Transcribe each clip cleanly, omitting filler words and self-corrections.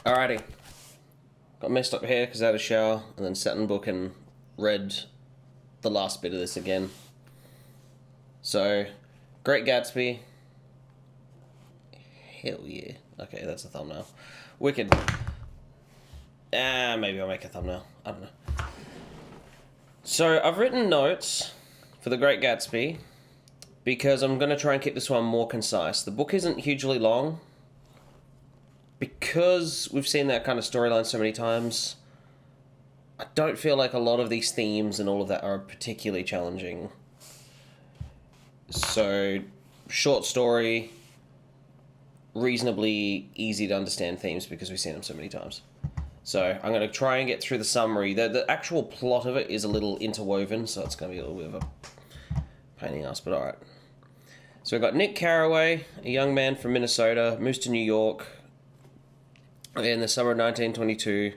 Alrighty. Got messed up here because I had a shower and then sat in book and read the last bit of this again. So, Great Gatsby. Hell yeah. Okay, that's a thumbnail. Wicked. Maybe I'll make a thumbnail. I don't know. So, I've written notes for The Great Gatsby because I'm going to try and keep this one more concise. The book isn't hugely long. Because we've seen that kind of storyline so many times, I don't feel like a lot of these themes and all of that are particularly challenging. So, short story, reasonably easy to understand themes because we've seen them so many times. So, I'm going to try and get through the summary. The actual plot of it is a little interwoven, so it's going to be a little bit of a pain in the ass, but alright. So, we've got Nick Carraway, a young man from Minnesota, moves to New York in the summer of 1922,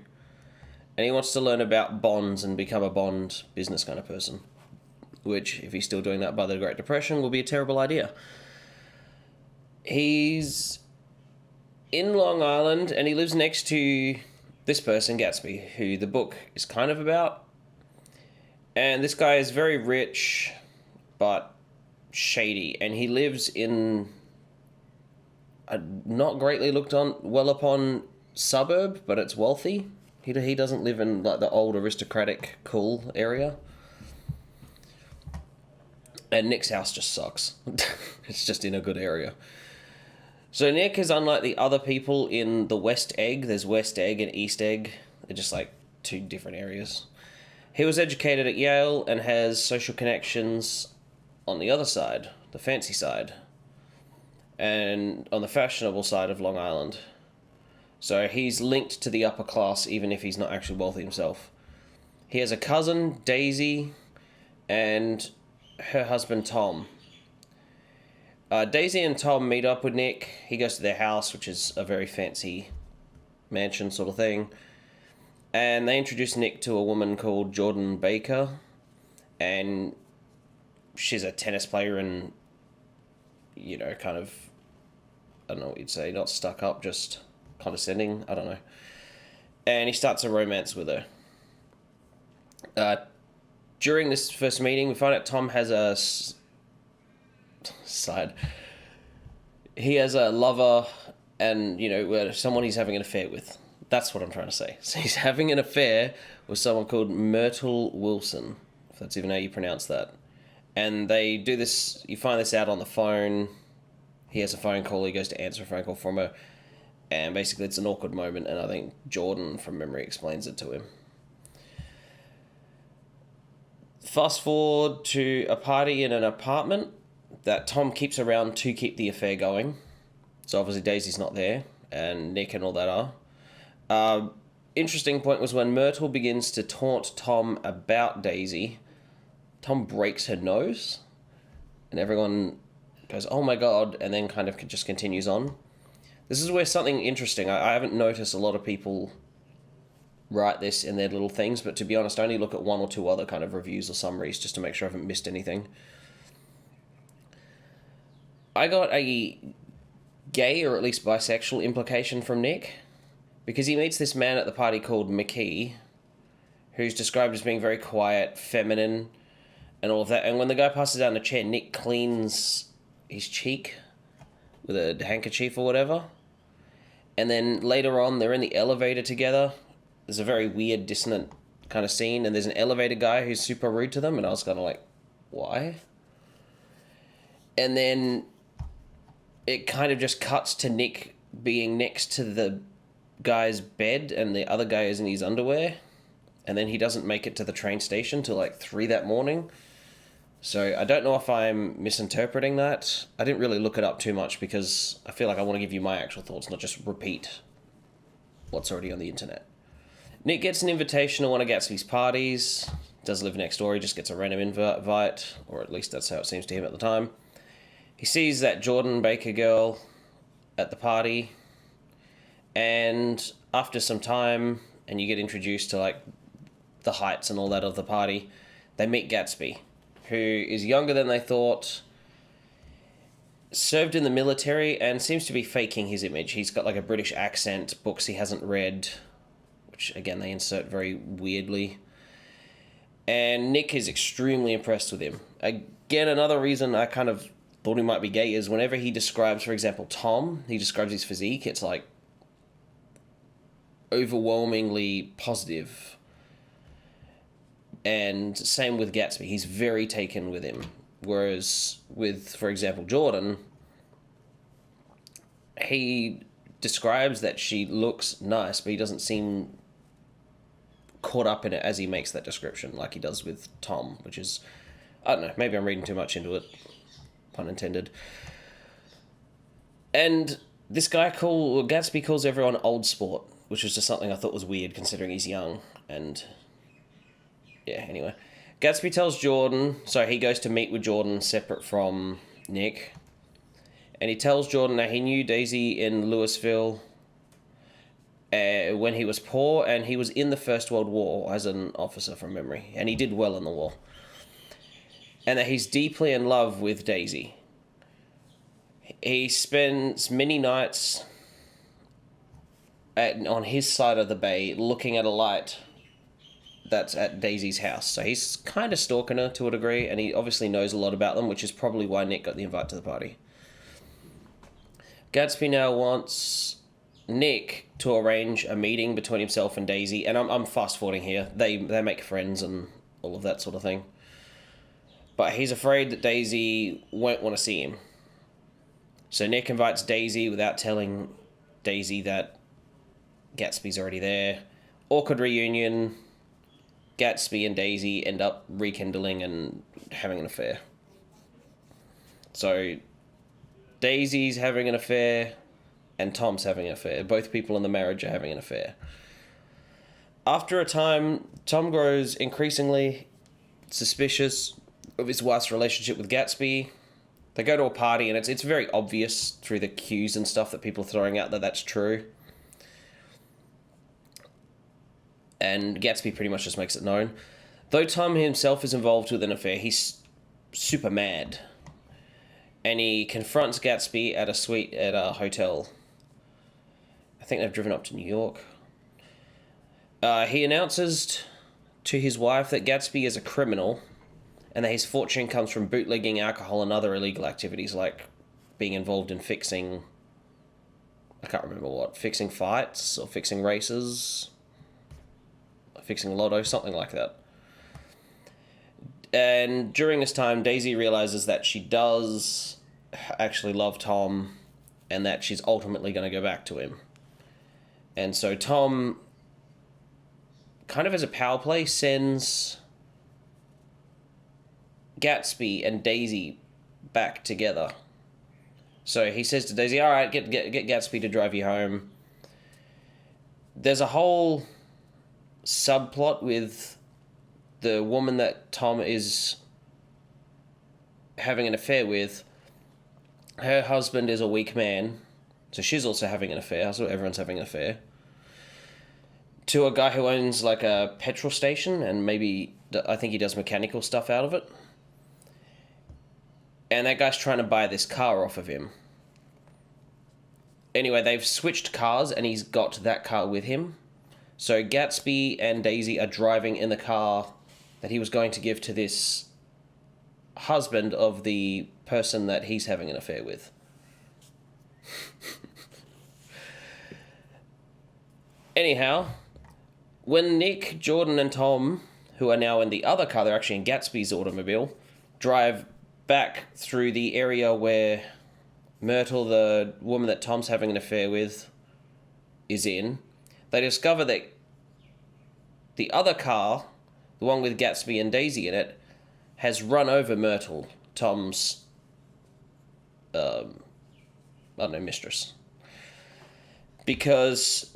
and he wants to learn about bonds and become a bond business kind of person, which, if he's still doing that by the Great Depression, will be a terrible idea. He's in Long Island, and he lives next to this person, Gatsby, who the book is kind of about. And this guy is very rich, but shady, and he lives in a not greatly looked on well upon suburb, but it's wealthy. He doesn't live in like the old aristocratic cool area. And Nick's house just sucks. It's just in a good area. So Nick is unlike the other people in the West Egg. There's West Egg and East Egg. They're just like two different areas. He was educated at Yale and has social connections on the other side, the fancy side, and on the fashionable side of Long Island. So he's linked to the upper class even if he's not actually wealthy himself. He has a cousin, Daisy, and her husband, Tom. Daisy and Tom meet up with Nick. He goes to their house, which is a very fancy mansion sort of thing. And they introduce Nick to a woman called Jordan Baker. And she's a tennis player and, you know, kind of, I don't know what you'd say, not stuck up, just condescending, I don't know. And he starts a romance with her. During this first meeting, we find out Tom has a side. He has a lover and, you know, someone he's having an affair with. That's what I'm trying to say. So he's having an affair with someone called Myrtle Wilson, if that's even how you pronounce that. And they do this, you find this out on the phone. He has a phone call, he goes to answer a phone call from her. And basically it's an awkward moment, and I think Jordan, from memory, explains it to him. Fast forward to a party in an apartment that Tom keeps around to keep the affair going. So obviously Daisy's not there, and Nick and all that are. Interesting point was when Myrtle begins to taunt Tom about Daisy, Tom breaks her nose, and everyone goes, oh my god, and then kind of just continues on. This is where something interesting, I haven't noticed a lot of people write this in their little things, but to be honest, I only look at one or two other kind of reviews or summaries just to make sure I haven't missed anything. I got a gay or at least bisexual implication from Nick, because he meets this man at the party called McKee, who's described as being very quiet, feminine, and all of that. And when the guy passes down the chair, Nick cleans his cheek with a handkerchief or whatever. And then later on, they're in the elevator together. There's a very weird, dissonant kind of scene, and there's an elevator guy who's super rude to them, and I was kind of like, why? And then it kind of just cuts to Nick being next to the guy's bed, and the other guy is in his underwear, and then he doesn't make it to the train station till like 3 that morning. So I don't know if I'm misinterpreting that. I didn't really look it up too much because I feel like I want to give you my actual thoughts, not just repeat what's already on the internet. Nick gets an invitation to one of Gatsby's parties. Does live next door, he just gets a random invite, or at least that's how it seems to him at the time. He sees that Jordan Baker girl at the party, and after some time, and you get introduced to like the heights and all that of the party, they meet Gatsby, who is younger than they thought, served in the military and seems to be faking his image. He's got like a British accent, books he hasn't read, which again they insert very weirdly. And Nick is extremely impressed with him. Again, another reason I kind of thought he might be gay is whenever he describes, for example, Tom, he describes his physique, it's like overwhelmingly positive. And same with Gatsby, he's very taken with him. Whereas with, for example, Jordan, he describes that she looks nice, but he doesn't seem caught up in it as he makes that description, like he does with Tom, which is, I don't know, maybe I'm reading too much into it, pun intended. And this guy Gatsby calls everyone old sport, which was just something I thought was weird considering he's young. And yeah, anyway. Gatsby tells Jordan, so he goes to meet with Jordan separate from Nick, and he tells Jordan that he knew Daisy in Louisville when he was poor, and he was in the First World War as an officer from memory, and he did well in the war. And that he's deeply in love with Daisy. He spends many nights on his side of the bay looking at a light that's at Daisy's house. So he's kind of stalking her to a degree, and he obviously knows a lot about them, which is probably why Nick got the invite to the party. Gatsby now wants Nick to arrange a meeting between himself and Daisy, and I'm fast forwarding here. They make friends and all of that sort of thing. But he's afraid that Daisy won't want to see him. So Nick invites Daisy without telling Daisy that Gatsby's already there. Awkward reunion. Gatsby and Daisy end up rekindling and having an affair. So Daisy's having an affair and Tom's having an affair. Both people in the marriage are having an affair. After a time, Tom grows increasingly suspicious of his wife's relationship with Gatsby. They go to a party and it's very obvious through the cues and stuff that people are throwing out that that's true. And Gatsby pretty much just makes it known. Though Tom himself is involved with an affair, he's super mad. And he confronts Gatsby at a suite at a hotel. I think they've driven up to New York. He announces to his wife that Gatsby is a criminal and that his fortune comes from bootlegging alcohol and other illegal activities like being involved in fixing... I can't remember what. Fixing fights or fixing races... fixing lotto, something like that. And during this time, Daisy realizes that she does actually love Tom and that she's ultimately going to go back to him. And so Tom, kind of as a power play, sends Gatsby and Daisy back together. So he says to Daisy, all right, get Gatsby to drive you home. There's a whole subplot with the woman that Tom is having an affair with. Her husband is a weak man, so she's also having an affair. So everyone's having an affair. To a guy who owns like a petrol station, and maybe I think he does mechanical stuff out of it. And that guy's trying to buy this car off of him. Anyway, they've switched cars, and he's got that car with him. So Gatsby and Daisy are driving in the car that he was going to give to this husband of the person that he's having an affair with. Anyhow, when Nick, Jordan, and Tom, who are now in the other car, they're actually in Gatsby's automobile, drive back through the area where Myrtle, the woman that Tom's having an affair with, is in, they discover that the other car, the one with Gatsby and Daisy in it, has run over Myrtle, Tom's, mistress. Because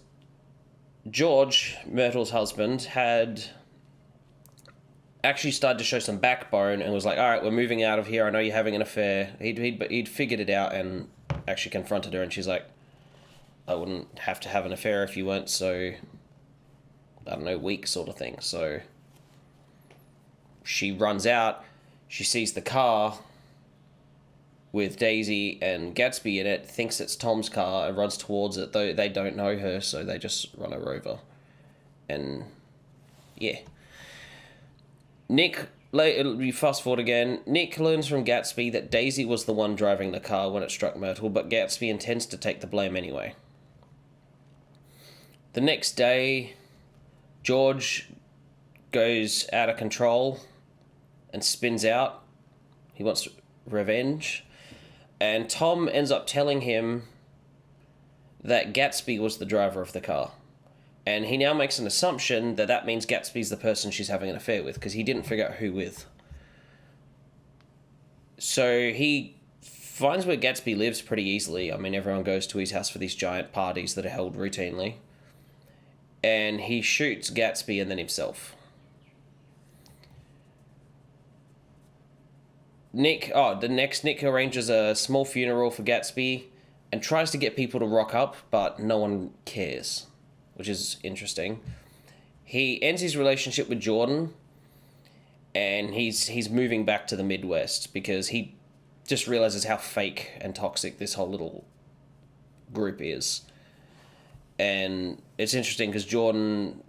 George, Myrtle's husband, had actually started to show some backbone and was like, all right, we're moving out of here. I know you're having an affair. He'd figured it out and actually confronted her, and she's like, I wouldn't have to have an affair if you weren't so, I don't know, weak sort of thing. So she runs out, she sees the car, with Daisy and Gatsby in it, thinks it's Tom's car and runs towards it, though they don't know her, so they just run her over. And yeah. We fast forward again. Nick learns from Gatsby that Daisy was the one driving the car when it struck Myrtle, but Gatsby intends to take the blame anyway. The next day, George goes out of control and spins out. He wants revenge. And Tom ends up telling him that Gatsby was the driver of the car. And he now makes an assumption that that means Gatsby's the person she's having an affair with, because he didn't figure out who with. So he finds where Gatsby lives pretty easily. I mean, everyone goes to his house for these giant parties that are held routinely. And he shoots Gatsby and then himself. Nick arranges a small funeral for Gatsby and tries to get people to rock up, but no one cares, which is interesting. He ends his relationship with Jordan, and he's moving back to the Midwest because he just realizes how fake and toxic this whole little group is. And it's interesting because Jordan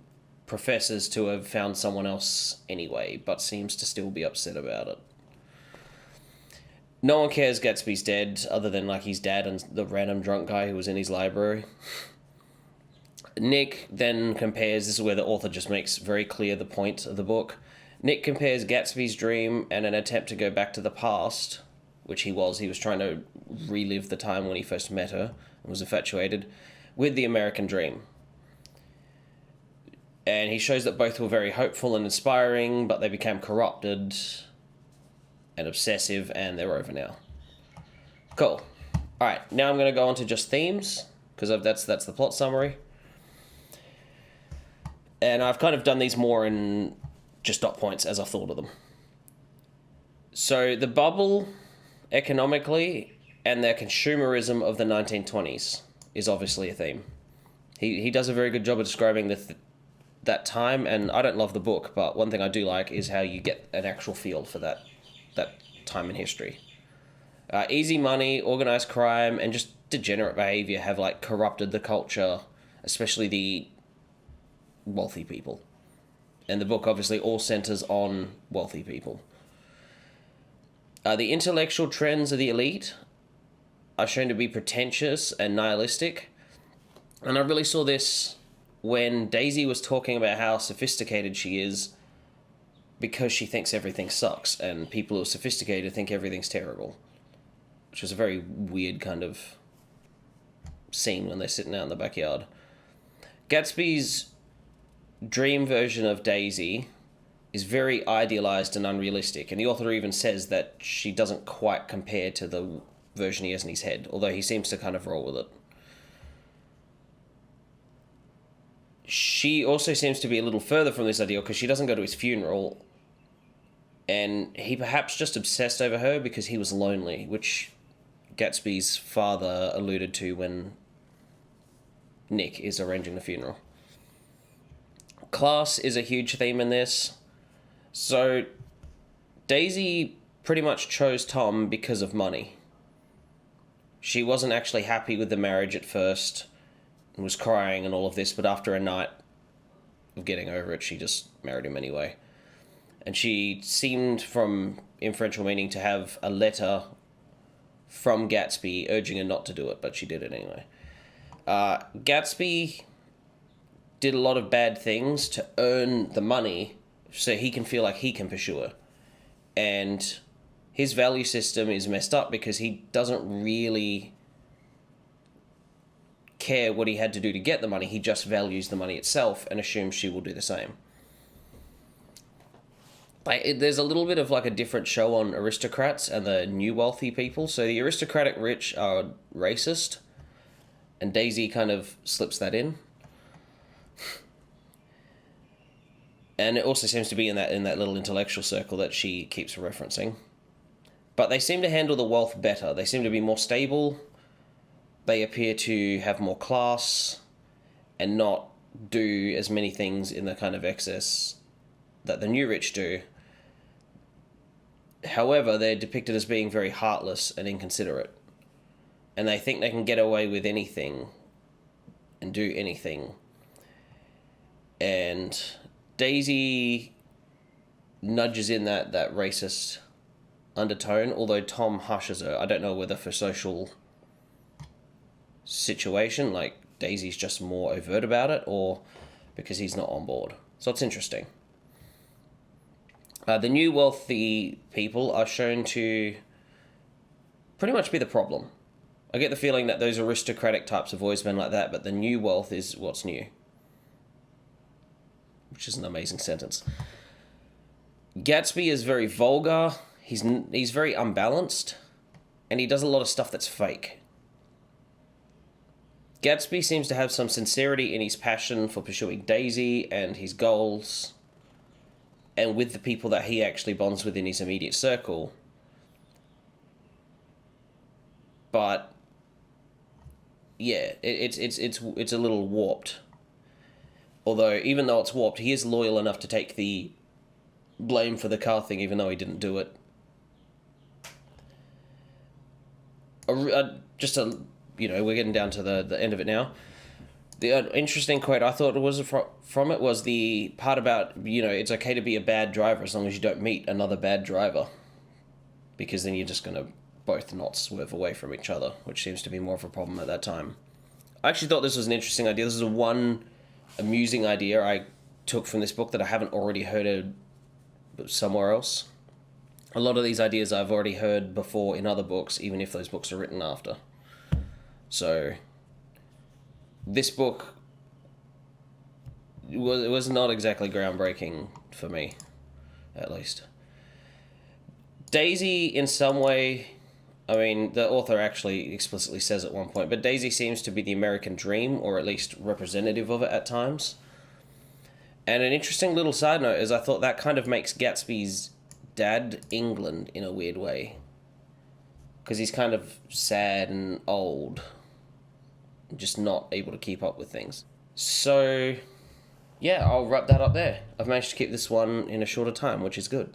professes to have found someone else anyway, but seems to still be upset about it. No one cares Gatsby's dead, other than like his dad and the random drunk guy who was in his library. Nick then compares, this is where the author just makes very clear the point of the book. Nick compares Gatsby's dream and an attempt to go back to the past, which he was trying to relive the time when he first met her and was infatuated, with the American dream. And he shows that both were very hopeful and inspiring, but they became corrupted and obsessive, and they're over now. Cool. Alright, now I'm going to go on to just themes, because that's the plot summary. And I've kind of done these more in just dot points as I've thought of them. So the bubble, economically, and the consumerism of the 1920s is obviously a theme. He does a very good job of describing that time, and I don't love the book, but one thing I do like is how you get an actual feel for that time in history. Easy money, organized crime, and just degenerate behavior have like corrupted the culture, especially the wealthy people. And the book obviously all centers on wealthy people. The intellectual trends of the elite are shown to be pretentious and nihilistic. And I really saw this when Daisy was talking about how sophisticated she is because she thinks everything sucks, and people who are sophisticated think everything's terrible. Which was a very weird kind of scene when they're sitting out in the backyard. Gatsby's dream version of Daisy is very idealized and unrealistic, and the author even says that she doesn't quite compare to the version he has in his head, although he seems to kind of roll with it. She also seems to be a little further from this ideal because she doesn't go to his funeral, and he perhaps just obsessed over her because he was lonely, which Gatsby's father alluded to when Nick is arranging the funeral. Class is a huge theme in this. So Daisy pretty much chose Tom because of money. She wasn't actually happy with the marriage at first and was crying and all of this, but after a night of getting over it, she just married him anyway. And she seemed, from inferential meaning, to have a letter from Gatsby urging her not to do it, but she did it anyway. Gatsby did a lot of bad things to earn the money so he can feel like he can pursue her. And his value system is messed up because he doesn't really care what he had to do to get the money. He just values the money itself and assumes she will do the same. There's a little bit of like a different show on aristocrats and the new wealthy people. So the aristocratic rich are racist, and Daisy kind of slips that in. And it also seems to be in that little intellectual circle that she keeps referencing. But they seem to handle the wealth better. They seem to be more stable. They appear to have more class and not do as many things in the kind of excess that the new rich do. However, they're depicted as being very heartless and inconsiderate. And they think they can get away with anything and do anything. And Daisy nudges in that racist undertone, although Tom hushes her. I don't know whether for social situation, like Daisy's just more overt about it, or because he's not on board. So it's interesting. The new wealthy people are shown to pretty much be the problem. I get the feeling that those aristocratic types have always been like that, but the new wealth is what's new. Which is an amazing sentence. Gatsby is very vulgar, he's very unbalanced, and he does a lot of stuff that's fake. Gatsby seems to have some sincerity in his passion for pursuing Daisy and his goals, and with the people that he actually bonds with in his immediate circle. But yeah, it's a little warped. Although, even though it's warped, he is loyal enough to take the blame for the car thing, even though he didn't do it. We're getting down to the end of it now. The interesting quote I thought was from it was the part about, it's okay to be a bad driver as long as you don't meet another bad driver. Because then you're just going to both not swerve away from each other, which seems to be more of a problem at that time. I actually thought this was an interesting idea. This is one amusing idea I took from this book that I haven't already heard somewhere else. A lot of these ideas I've already heard before in other books, even if those books are written after. So this book was not exactly groundbreaking for me, at least. Daisy, in some way, the author actually explicitly says at one point, but Daisy seems to be the American dream, or at least representative of it at times. And an interesting little side note is I thought that kind of makes Gatsby's dad England in a weird way. Because he's kind of sad and old. Just not able to keep up with things. So, yeah, I'll wrap that up there. I've managed to keep this one in a shorter time, which is good.